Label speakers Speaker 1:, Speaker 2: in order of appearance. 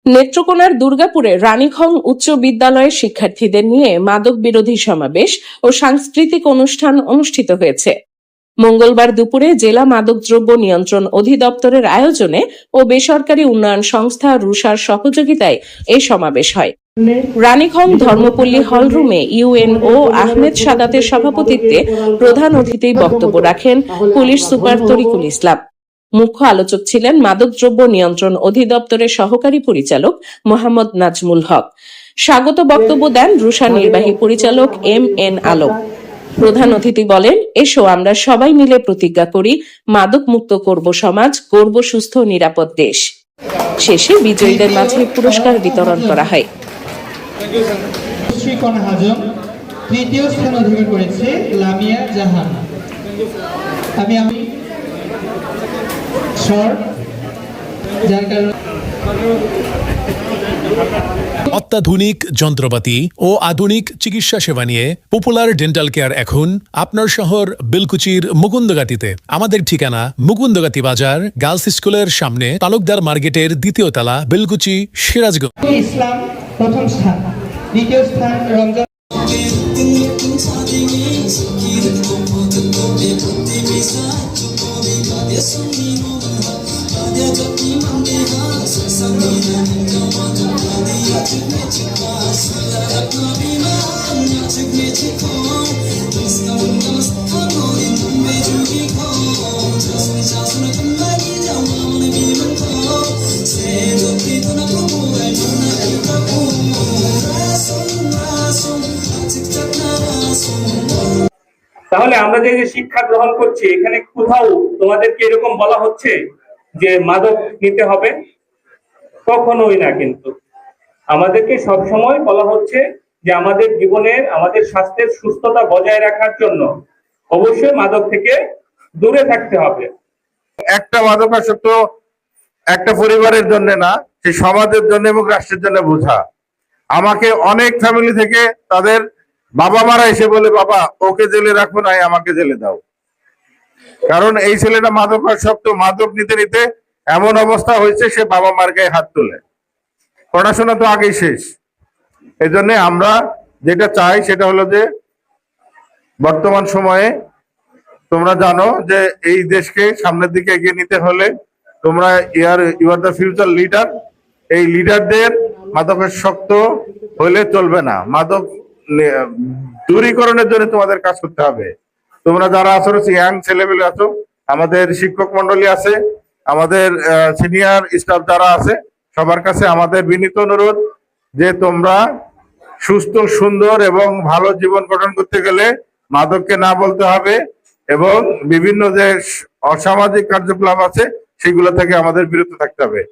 Speaker 1: নেত্রকোনার দুর্গাপুরে রানীখং উচ্চ বিদ্যালয়ের শিক্ষার্থীদের নিয়ে মাদক বিরোধী সমাবেশ ও সাংস্কৃতিক অনুষ্ঠান অনুষ্ঠিত হয়েছে। মঙ্গলবার দুপুরে জেলা মাদকদ্রব্য নিয়ন্ত্রণ অধিদপ্তরের আয়োজনে ও বেসরকারি উন্নয়ন সংস্থা রুষার সহযোগিতায় এই সমাবেশ হয়। রানীখং ধর্মপল্লী হলরুমে ইউএনও আহমেদ সাদাতের সভাপতিত্বে প্রধান অতিথি বক্তব্য রাখেন পুলিশ সুপার তরিকুল ইসলাম। মুখ্য আলোচক ছিলেন মাদকদ্রব্য নিয়ন্ত্রণ অধিদপ্তরের সহকারী পরিচালক মোহাম্মদ নাজমুল হক। স্বাগত বক্তব্য দেন রুষা নির্বাহী পরিচালক MN আলম। প্রধান অতিথি বলেন, এসো আমরা সবাই মিলে প্রতিজ্ঞা করি মাদক মুক্ত করব সমাজ, গড়ব সুস্থ নিরাপদ দেশ। শেষে বিজয়ীদের মাঝে পুরস্কার বিতরণ করা হয়।
Speaker 2: তৃতীয় স্থান অধিকার করেছে লামিয়া জাহান। আমি
Speaker 3: অত্যাধুনিক যন্ত্রপাতি ও আধুনিক চিকিৎসা সেবা নিয়ে পপুলার ডেন্টাল কেয়ার এখন আপনার শহর বেলকুচির মুকুন্দগাতিতে। আমাদের ঠিকানা মুকুন্দগাতি বাজার, গার্লস স্কুলের সামনে, তালুকদার মার্কেটের দ্বিতীয় তলা, বেলকুচি, সিরাজগঞ্জ।
Speaker 2: ইসলাম প্রথম স্থান, দ্বিতীয় স্থান রমজান।
Speaker 4: তাহলে আমরা যে শিক্ষা গ্রহণ করছি, এখানে কোথাও তোমাদেরকে এরকম বলা হচ্ছে যে মাদক নিতে হবে? কখনোই না। কিন্তু আমাদেরকে সবসময় বলা হচ্ছে যে আমাদের জীবনের, আমাদের স্বাস্থ্যের সুস্থতা বজায় রাখার জন্য অবশ্যই মাদক থেকে দূরে থাকতে হবে।
Speaker 5: একটা মাদকাসক্ত একটা পরিবারের জন্য না, সেই সমাজের জন্য এবং রাষ্ট্রের জন্য বোঝা। আমাকে অনেক ফ্যামিলি থেকে তাদের বাবা মারা এসে বলে, বাবা ওকে জেলে রাখো নাই, আমাকে জেলে দাও। কারণ এই ছেলেটা মাদকাসক্ত, মাদক নিতে নিতে এমন অবস্থা হয়েছে সে বাবা মার গায়ে হাত তোলে। পড়াশোনা তো আগেই শেষ। এই জন্য আমরা যেটা চাই সেটা হলো যে বর্তমান সময়ে তোমরা জানো যে এই দেশকে সামনের দিকে এগিয়ে নিতে হলে তোমরা you are the future leader. এই লিডারদের মাদকাসক্ত হলে চলবে না। মাদক দূরীকরণের জন্য তোমাদের কাজ করতে হবে। তোমরা যারা আছো, ইয়াং ছেলেমেয়ে আছো, আমাদের শিক্ষক মন্ডলী আছে, আমাদের সিনিয়র স্টাফ যারা আছে, সবার কাছে আমাদের বিনীত অনুরোধ যে তোমরা সুস্থ, সুন্দর এবং ভালো জীবন গঠন করতে গেলে মাদককে না বলতে হবে এবং বিভিন্ন যে অসামাজিক কার্যকলাপ আছে সেগুলো থেকে আমাদের বিরত থাকতে হবে।